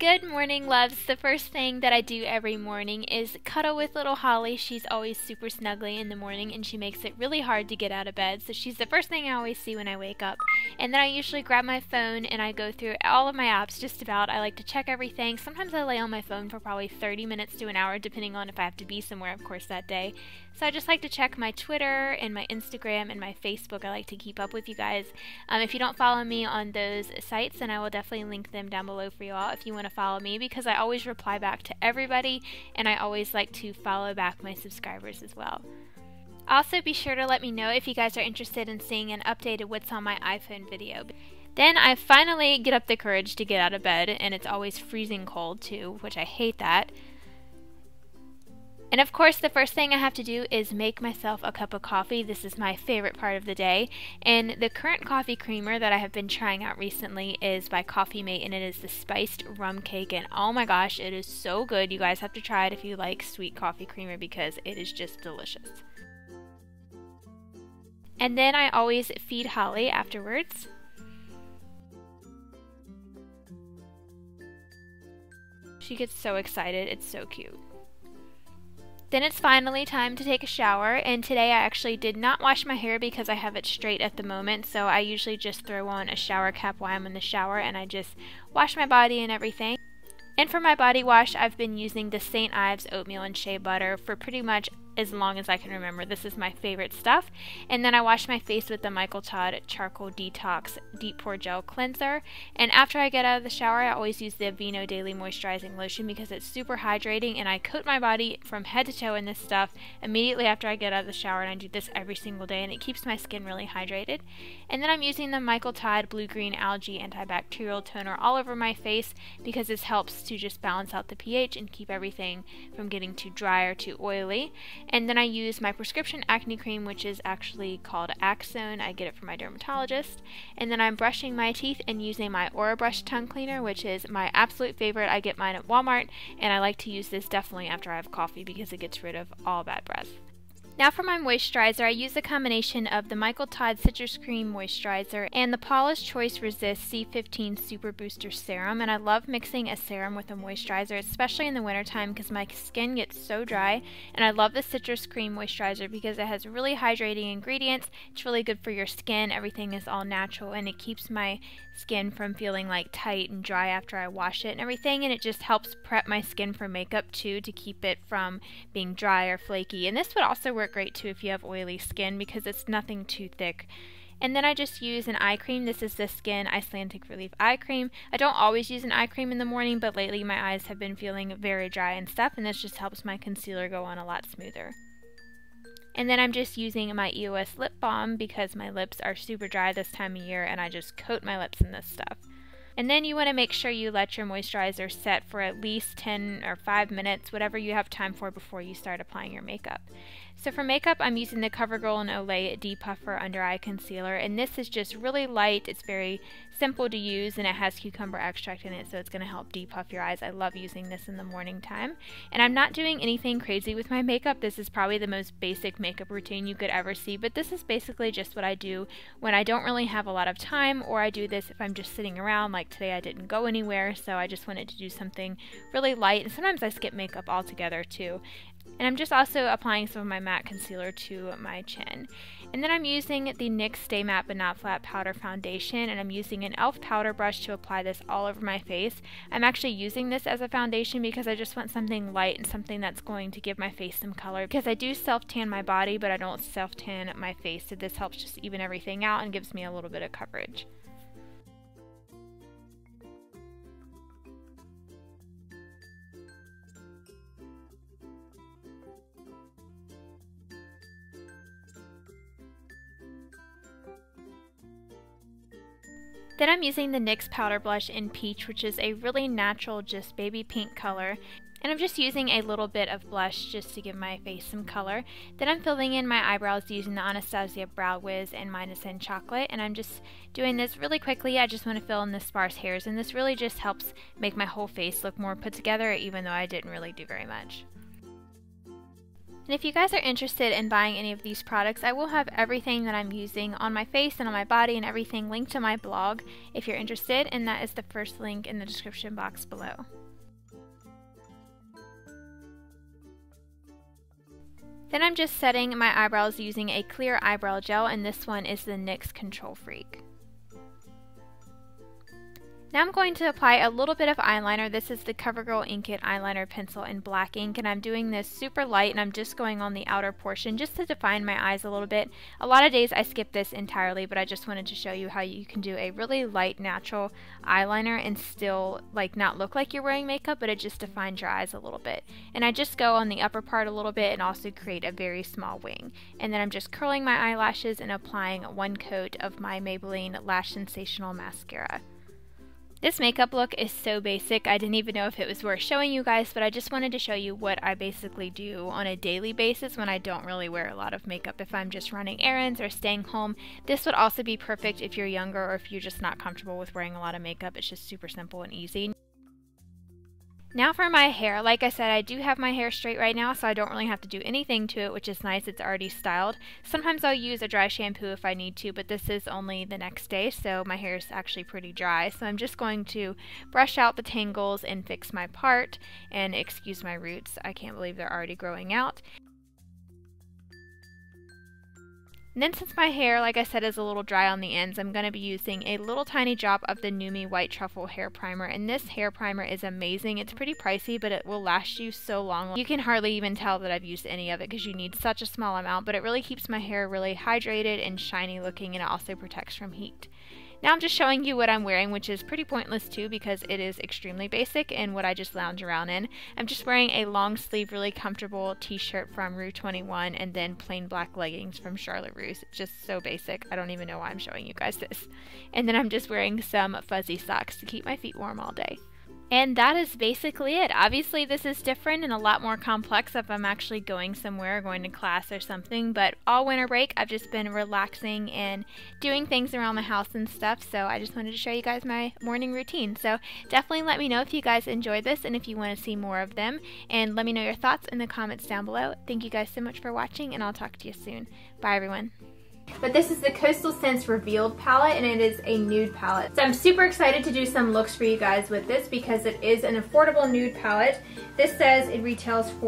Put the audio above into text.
Good morning, loves. The first thing that I do every morning is cuddle with little Holly. She's always super snuggly in the morning and she makes it really hard to get out of bed. So she's the first thing I always see when I wake up. And then I usually grab my phone and I go through all of my apps just about. I like to check everything. Sometimes I lay on my phone for probably 30 minutes to an hour depending on if I have to be somewhere, of course, that day. So I just like to check my Twitter and my Instagram and my Facebook. I like to keep up with you guys. If you don't follow me on those sites, then I will definitely link them down below for you all if you want to follow me, because I always reply back to everybody and I always like to follow back my subscribers as well. Also, be sure to let me know if you guys are interested in seeing an updated What's on My iPhone video. Then I finally get up the courage to get out of bed, and it's always freezing cold too, which I hate that. And of course, the first thing I have to do is make myself a cup of coffee. This is my favorite part of the day. And the current coffee creamer that I have been trying out recently is by Coffee Mate, and it is the spiced rum cake. And oh my gosh, it is so good. You guys have to try it if you like sweet coffee creamer because it is just delicious. And then I always feed Holly afterwards. She gets so excited. It's so cute. Then it's finally time to take a shower, and today I actually did not wash my hair because I have it straight at the moment, so I usually just throw on a shower cap while I'm in the shower and I just wash my body and everything. And for my body wash, I've been using the St. Ives oatmeal and shea butter for pretty much as long as I can remember. This is my favorite stuff. And then I wash my face with the MacLeod Charcoal Detox Deep Pore Gel Cleanser. And after I get out of the shower, I always use the Aveeno Daily Moisturizing Lotion because it's super hydrating, and I coat my body from head to toe in this stuff immediately after I get out of the shower, and I do this every single day, and it keeps my skin really hydrated. And then I'm using the MacLeod Blue Green Algae Antibacterial Toner all over my face because this helps to just balance out the pH and keep everything from getting too dry or too oily. And then I use my prescription acne cream, which is actually called Axone. I get it from my dermatologist. And then I'm brushing my teeth and using my Aura Brush tongue cleaner, which is my absolute favorite. I get mine at Walmart, and I like to use this definitely after I have coffee because it gets rid of all bad breath. Now for my moisturizer, I use a combination of the MacLeod Citrus Cream Moisturizer and the Paula's Choice Resist C15 Super Booster Serum, and I love mixing a serum with a moisturizer, especially in the wintertime because my skin gets so dry. And I love the Citrus Cream Moisturizer because it has really hydrating ingredients. It's really good for your skin. Everything is all natural, and it keeps my skin from feeling like tight and dry after I wash it and everything, and it just helps prep my skin for makeup too, to keep it from being dry or flaky. And this would also work great too if you have oily skin because it's nothing too thick. And then I just use an eye cream. This is the Skin Icelandic Relief Eye Cream. I don't always use an eye cream in the morning, but lately my eyes have been feeling very dry and stuff, and this just helps my concealer go on a lot smoother. And then I'm just using my EOS lip balm because my lips are super dry this time of year, and I just coat my lips in this stuff. And then you want to make sure you let your moisturizer set for at least 10 or 5 minutes, whatever you have time for before you start applying your makeup. So for makeup, I'm using the CoverGirl and Olay Depuffer Under Eye Concealer, and this is just really light. It's very simple to use, and it has cucumber extract in it, so it's going to help depuff your eyes. I love using this in the morning time. And I'm not doing anything crazy with my makeup. This is probably the most basic makeup routine you could ever see, but this is basically just what I do when I don't really have a lot of time, or I do this if I'm just sitting around. Like today I didn't go anywhere, so I just wanted to do something really light, and sometimes I skip makeup altogether too. And I'm just also applying some of my matte concealer to my chin. And then I'm using the NYX Stay Matte But Not Flat Powder Foundation, and I'm using an e.l.f. powder brush to apply this all over my face. I'm actually using this as a foundation because I just want something light and something that's going to give my face some color, because I do self-tan my body, but I don't self-tan my face, so this helps just even everything out and gives me a little bit of coverage. Then I'm using the NYX powder blush in Peach, which is a really natural, just baby pink color. And I'm just using a little bit of blush just to give my face some color. Then I'm filling in my eyebrows using the Anastasia Brow Wiz and Minus in Chocolate. And I'm just doing this really quickly. I just want to fill in the sparse hairs, and this really just helps make my whole face look more put together, even though I didn't really do very much. And if you guys are interested in buying any of these products, I will have everything that I'm using on my face and on my body and everything linked to my blog if you're interested, and that is the first link in the description box below. Then I'm just setting my eyebrows using a clear eyebrow gel, and this one is the NYX Control Freak. Now I'm going to apply a little bit of eyeliner. This is the CoverGirl Ink It eyeliner pencil in black ink, and I'm doing this super light, and I'm just going on the outer portion just to define my eyes a little bit. A lot of days I skip this entirely, but I just wanted to show you how you can do a really light natural eyeliner and still like not look like you're wearing makeup, but it just defines your eyes a little bit. And I just go on the upper part a little bit and also create a very small wing. And then I'm just curling my eyelashes and applying one coat of my Maybelline Lash Sensational Mascara. This makeup look is so basic, I didn't even know if it was worth showing you guys, but I just wanted to show you what I basically do on a daily basis when I don't really wear a lot of makeup. If I'm just running errands or staying home, this would also be perfect if you're younger or if you're just not comfortable with wearing a lot of makeup. It's just super simple and easy. Now for my hair, like I said, I do have my hair straight right now, so I don't really have to do anything to it, which is nice. It's already styled. Sometimes I'll use a dry shampoo if I need to, but this is only the next day, so my hair is actually pretty dry. So I'm just going to brush out the tangles and fix my part, and excuse my roots. I can't believe they're already growing out. And then since my hair, like I said, is a little dry on the ends, I'm going to be using a little tiny drop of the NuMe White Truffle Hair Primer. And this hair primer is amazing. It's pretty pricey, but it will last you so long. You can hardly even tell that I've used any of it because you need such a small amount, but it really keeps my hair really hydrated and shiny looking, and it also protects from heat. Now I'm just showing you what I'm wearing, which is pretty pointless too because it is extremely basic and what I just lounge around in. I'm just wearing a long sleeve, really comfortable t-shirt from Rue 21 and then plain black leggings from Charlotte Russe. It's just so basic. I don't even know why I'm showing you guys this. And then I'm just wearing some fuzzy socks to keep my feet warm all day. And that is basically it. Obviously this is different and a lot more complex if I'm actually going somewhere, going to class or something, but all winter break I've just been relaxing and doing things around the house and stuff, so I just wanted to show you guys my morning routine. So definitely let me know if you guys enjoyed this and if you want to see more of them, and let me know your thoughts in the comments down below. Thank you guys so much for watching, and I'll talk to you soon. Bye everyone. But this is the Coastal Scents Revealed palette, and it is a nude palette. So I'm super excited to do some looks for you guys with this because it is an affordable nude palette. This says it retails for